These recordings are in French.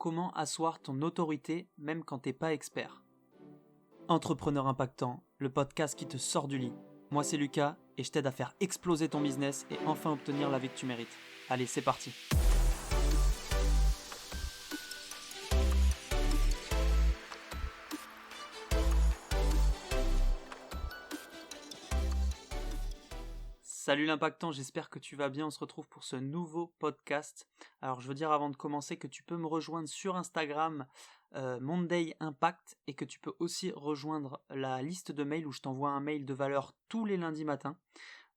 comment asseoir ton autorité même quand t'es pas expert. Entrepreneur impactant, le podcast qui te sort du lit. Moi c'est Lucas et je t'aide à faire exploser ton business et enfin obtenir la vie que tu mérites. Allez, c'est parti. Salut l'impactant, j'espère que tu vas bien, on se retrouve pour ce nouveau podcast. Alors je veux dire avant de commencer que tu peux me rejoindre sur Instagram Monday Impact et que tu peux aussi rejoindre la liste de mails où je t'envoie un mail de valeur tous les lundis matins.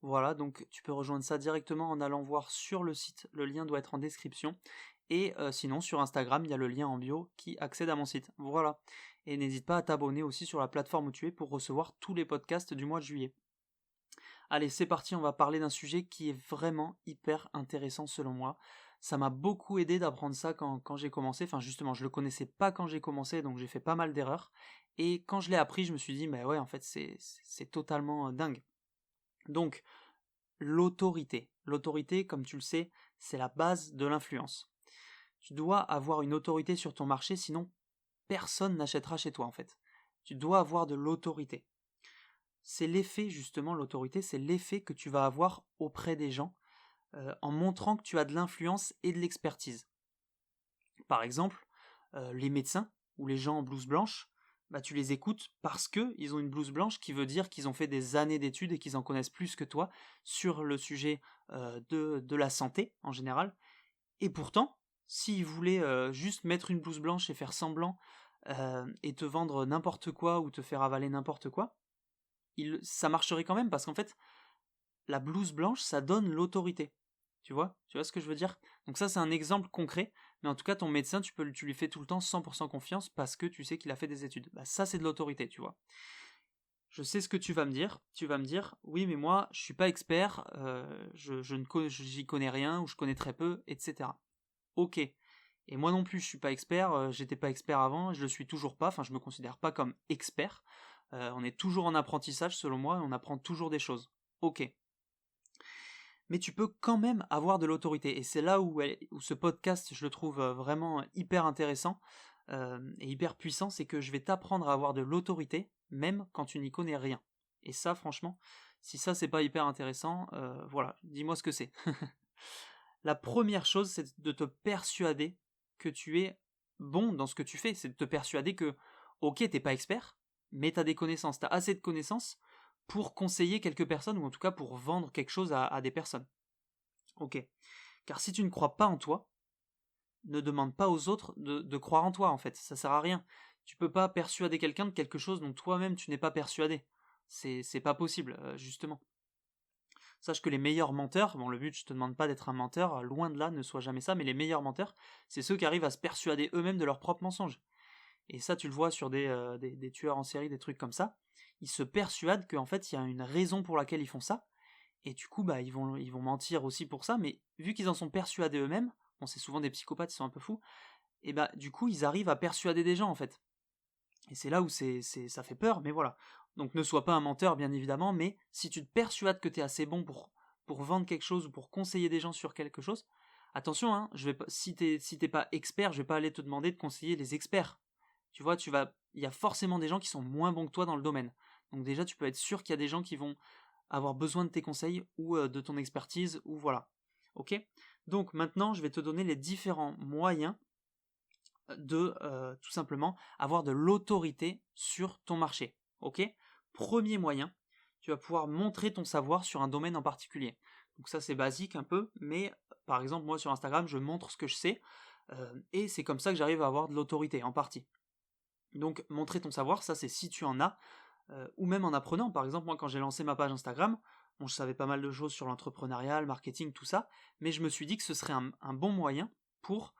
Voilà, donc tu peux rejoindre ça directement en allant voir sur le site, le lien doit être en description. Et sinon sur Instagram, il y a le lien en bio qui accède à mon site. Voilà, et n'hésite pas à t'abonner aussi sur la plateforme où tu es pour recevoir tous les podcasts du mois de juillet. Allez, c'est parti, on va parler d'un sujet qui est vraiment hyper intéressant selon moi. Ça m'a beaucoup aidé d'apprendre ça quand j'ai commencé. Enfin justement, je le connaissais pas quand j'ai commencé, donc j'ai fait pas mal d'erreurs. Et quand je l'ai appris, je me suis dit, mais ouais, en fait, c'est totalement dingue. Donc, l'autorité. L'autorité, comme tu le sais, c'est la base de l'influence. Tu dois avoir une autorité sur ton marché, sinon personne n'achètera chez toi en fait. Tu dois avoir de l'autorité. C'est l'effet justement, l'autorité, c'est l'effet que tu vas avoir auprès des gens en montrant que tu as de l'influence et de l'expertise. Par exemple, les médecins ou les gens en blouse blanche, bah, tu les écoutes parce qu'ils ont une blouse blanche qui veut dire qu'ils ont fait des années d'études et qu'ils en connaissent plus que toi sur le sujet de la santé en général. Et pourtant, s'ils voulaient juste mettre une blouse blanche et faire semblant et te vendre n'importe quoi ou te faire avaler n'importe quoi, ça marcherait quand même parce qu'en fait, la blouse blanche, ça donne l'autorité. Tu vois ce que je veux dire? Donc ça, c'est un exemple concret, mais en tout cas, ton médecin, tu lui fais tout le temps 100% confiance parce que tu sais qu'il a fait des études. Bah, ça, c'est de l'autorité, tu vois. Je sais ce que tu vas me dire. Tu vas me dire, oui, mais moi, je suis pas expert, j'y connais rien, ou je connais très peu, etc. Ok. Et moi non plus, je suis pas expert, j'étais pas expert avant, je le suis toujours pas, enfin, je me considère pas comme expert. On est toujours en apprentissage, selon moi, et on apprend toujours des choses. Ok. Mais tu peux quand même avoir de l'autorité. Et c'est là où ce podcast, je le trouve vraiment hyper intéressant et hyper puissant, c'est que je vais t'apprendre à avoir de l'autorité, même quand tu n'y connais rien. Et ça, franchement, si ça c'est pas hyper intéressant, voilà, dis-moi ce que c'est. La première chose, c'est de te persuader que tu es bon dans ce que tu fais. C'est de te persuader que, ok, t'es pas expert, mais t'as des connaissances, t'as assez de connaissances pour conseiller quelques personnes, ou en tout cas pour vendre quelque chose à des personnes. Ok. Car si tu ne crois pas en toi, ne demande pas aux autres de croire en toi, en fait. Ça sert à rien. Tu peux pas persuader quelqu'un de quelque chose dont toi-même tu n'es pas persuadé. C'est pas possible, justement. Sache que les meilleurs menteurs, bon le but je te demande pas d'être un menteur, loin de là, ne sois jamais ça, mais les meilleurs menteurs, c'est ceux qui arrivent à se persuader eux-mêmes de leurs propres mensonges. Et ça tu le vois sur des tueurs en série, des trucs comme ça, ils se persuadent qu'en fait il y a une raison pour laquelle ils font ça, et du coup bah ils vont mentir aussi pour ça, mais vu qu'ils en sont persuadés eux-mêmes, bon c'est souvent des psychopathes, ils sont un peu fous, et bah du coup ils arrivent à persuader des gens en fait. Et c'est là où ça fait peur, mais voilà. Donc ne sois pas un menteur, bien évidemment, mais si tu te persuades que tu es assez bon pour vendre quelque chose ou pour conseiller des gens sur quelque chose, attention, hein, si t'es pas expert, je vais pas aller te demander de conseiller les experts. Tu vois, il y a forcément des gens qui sont moins bons que toi dans le domaine. Donc déjà, tu peux être sûr qu'il y a des gens qui vont avoir besoin de tes conseils ou de ton expertise, ou voilà. Ok? Donc maintenant, je vais te donner les différents moyens de tout simplement avoir de l'autorité sur ton marché. Ok? Premier moyen, tu vas pouvoir montrer ton savoir sur un domaine en particulier. Donc ça c'est basique un peu, mais par exemple moi sur Instagram je montre ce que je sais et c'est comme ça que j'arrive à avoir de l'autorité en partie. Donc montrer ton savoir, ça c'est si tu en as, ou même en apprenant. Par exemple moi quand j'ai lancé ma page Instagram, bon, je savais pas mal de choses sur l'entrepreneuriat, le marketing, tout ça, mais je me suis dit que ce serait un bon moyen pour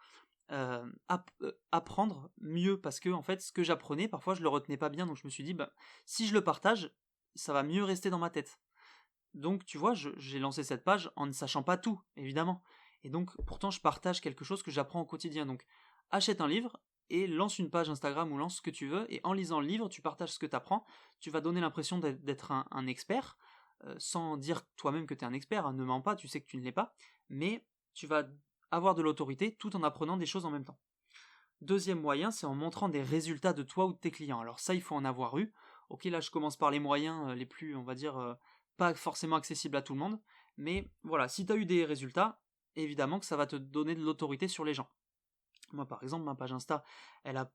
apprendre mieux, parce que en fait ce que j'apprenais parfois je le retenais pas bien, donc je me suis dit bah, si je le partage ça va mieux rester dans ma tête. Donc tu vois, j'ai lancé cette page en ne sachant pas tout évidemment, et donc pourtant je partage quelque chose que j'apprends au quotidien. Donc achète un livre et lance une page Instagram ou lance ce que tu veux, et en lisant le livre tu partages ce que tu apprends, tu vas donner l'impression d'être un expert, sans dire toi-même que tu es un expert, hein, ne mens pas, tu sais que tu ne l'es pas, mais tu vas avoir de l'autorité tout en apprenant des choses en même temps. Deuxième moyen, c'est en montrant des résultats de toi ou de tes clients. Alors ça, il faut en avoir eu. Ok, là je commence par les moyens les plus, on va dire, pas forcément accessibles à tout le monde. Mais voilà, si tu as eu des résultats, évidemment que ça va te donner de l'autorité sur les gens. Moi par exemple, ma page Insta, elle a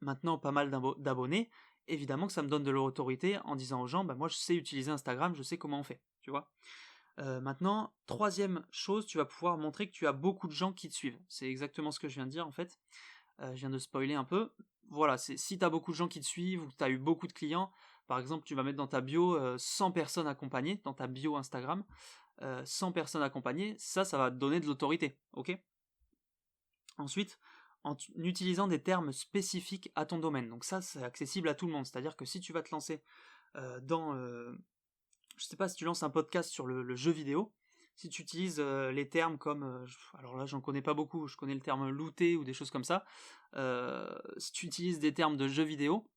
maintenant pas mal d'abonnés. Évidemment que ça me donne de l'autorité en disant aux gens, bah, moi je sais utiliser Instagram, je sais comment on fait, tu vois. Maintenant, troisième chose, tu vas pouvoir montrer que tu as beaucoup de gens qui te suivent. C'est exactement ce que je viens de dire en fait. Je viens de spoiler un peu. Voilà, si tu as beaucoup de gens qui te suivent ou que tu as eu beaucoup de clients, par exemple, tu vas mettre dans ta bio 100 personnes accompagnées, dans ta bio Instagram, 100 personnes accompagnées, ça va te donner de l'autorité, ok. Ensuite, en utilisant des termes spécifiques à ton domaine. Donc ça, c'est accessible à tout le monde. C'est-à-dire que si tu vas te lancer dans... je sais pas, si tu lances un podcast sur le jeu vidéo, si tu utilises les termes comme... alors là, j'en connais pas beaucoup, je connais le terme looter ou des choses comme ça. Si tu utilises des termes de jeu vidéo,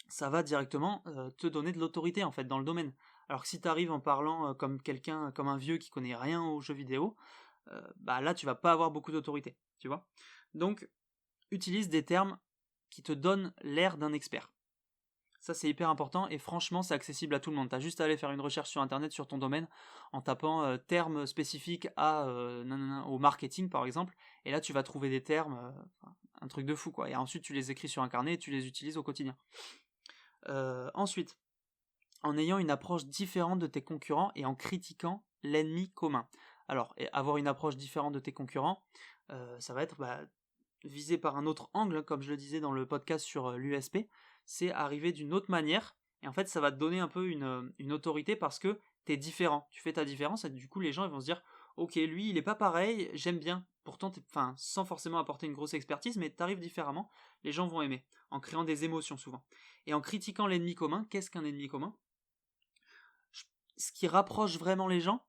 ça va directement te donner de l'autorité en fait dans le domaine. Alors que si tu arrives en parlant comme quelqu'un, comme un vieux qui connaît rien aux jeux vidéo, bah là tu vas pas avoir beaucoup d'autorité, tu vois. Donc utilise des termes qui te donnent l'air d'un expert. Ça c'est hyper important et franchement c'est accessible à tout le monde. T'as juste à aller faire une recherche sur internet sur ton domaine en tapant termes spécifiques au marketing par exemple, et là tu vas trouver des termes, un truc de fou quoi. Et ensuite tu les écris sur un carnet et tu les utilises au quotidien. Ensuite, en ayant une approche différente de tes concurrents et en critiquant l'ennemi commun. Alors, avoir une approche différente de tes concurrents, ça va être visé par un autre angle, comme je le disais dans le podcast sur l'USP, c'est arriver d'une autre manière, et en fait ça va te donner un peu une autorité parce que t'es différent, tu fais ta différence, et du coup les gens ils vont se dire, ok lui il est pas pareil, j'aime bien, pourtant sans forcément apporter une grosse expertise, mais t'arrives différemment, les gens vont aimer, en créant des émotions souvent. Et en critiquant l'ennemi commun, qu'est-ce qu'un ennemi commun? Ce qui rapproche vraiment les gens,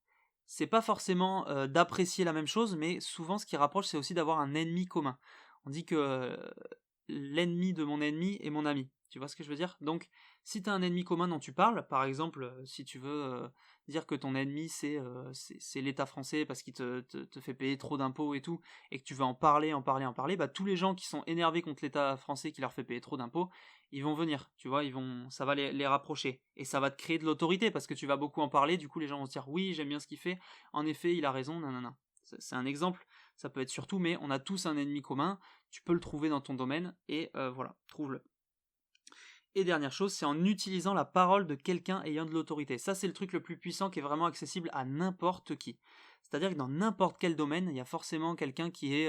c'est pas forcément d'apprécier la même chose, mais souvent ce qui rapproche, c'est aussi d'avoir un ennemi commun. On dit que l'ennemi de mon ennemi est mon ami. Tu vois ce que je veux dire? Donc, si tu as un ennemi commun dont tu parles, par exemple, si tu veux dire que ton ennemi c'est l'État français parce qu'il te fait payer trop d'impôts et tout, et que tu veux en parler, bah tous les gens qui sont énervés contre l'État français qui leur fait payer trop d'impôts, ils vont venir, tu vois, ça va les rapprocher. Et ça va te créer de l'autorité parce que tu vas beaucoup en parler, du coup les gens vont se dire oui, j'aime bien ce qu'il fait, en effet, il a raison, non. C'est un exemple, ça peut être surtout, mais on a tous un ennemi commun, tu peux le trouver dans ton domaine, et voilà, trouve-le. Et dernière chose, c'est en utilisant la parole de quelqu'un ayant de l'autorité. Ça, c'est le truc le plus puissant qui est vraiment accessible à n'importe qui. C'est-à-dire que dans n'importe quel domaine, il y a forcément quelqu'un qui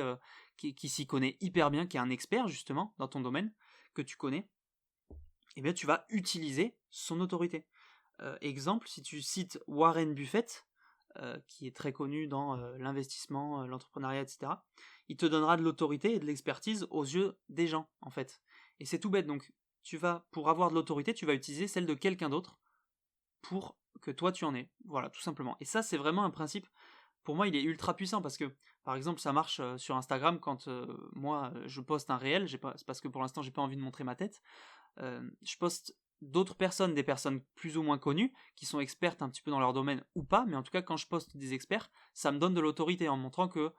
s'y connaît hyper bien, qui est un expert justement dans ton domaine, que tu connais. Et bien tu vas utiliser son autorité. Exemple, si tu cites Warren Buffett, qui est très connu dans l'investissement, l'entrepreneuriat, etc., il te donnera de l'autorité et de l'expertise aux yeux des gens, en fait. Et c'est tout bête, donc pour avoir de l'autorité, tu vas utiliser celle de quelqu'un d'autre pour que toi tu en aies. Voilà, tout simplement. Et ça, c'est vraiment un principe, pour moi, il est ultra puissant parce que, par exemple, ça marche sur Instagram quand moi je poste un réel, c'est parce que pour l'instant j'ai pas envie de montrer ma tête. Je poste d'autres personnes, des personnes plus ou moins connues, qui sont expertes un petit peu dans leur domaine ou pas, mais en tout cas quand je poste des experts, ça me donne de l'autorité en montrant que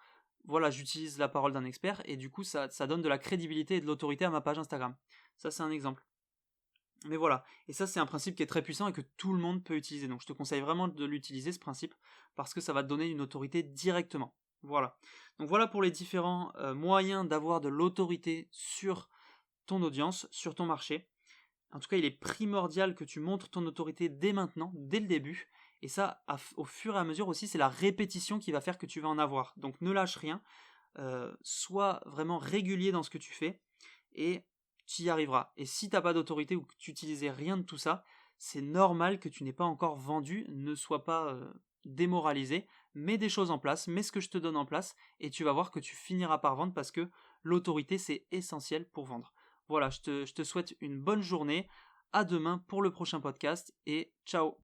voilà, j'utilise la parole d'un expert et du coup ça donne de la crédibilité et de l'autorité à ma page Instagram. Ça c'est un exemple. Mais voilà, et ça c'est un principe qui est très puissant et que tout le monde peut utiliser. Donc je te conseille vraiment de l'utiliser ce principe parce que ça va te donner une autorité directement. Voilà. Donc voilà pour les différents moyens d'avoir de l'autorité sur ton audience, sur ton marché. En tout cas, il est primordial que tu montres ton autorité dès maintenant, dès le début. Et ça, au fur et à mesure aussi, c'est la répétition qui va faire que tu vas en avoir. Donc ne lâche rien, sois vraiment régulier dans ce que tu fais et tu y arriveras. Et si tu n'as pas d'autorité ou que tu n'utilisais rien de tout ça, c'est normal que tu n'aies pas encore vendu, ne sois pas démoralisé, mets des choses en place, mets ce que je te donne en place et tu vas voir que tu finiras par vendre parce que l'autorité c'est essentiel pour vendre. Voilà, je te souhaite une bonne journée, à demain pour le prochain podcast et ciao.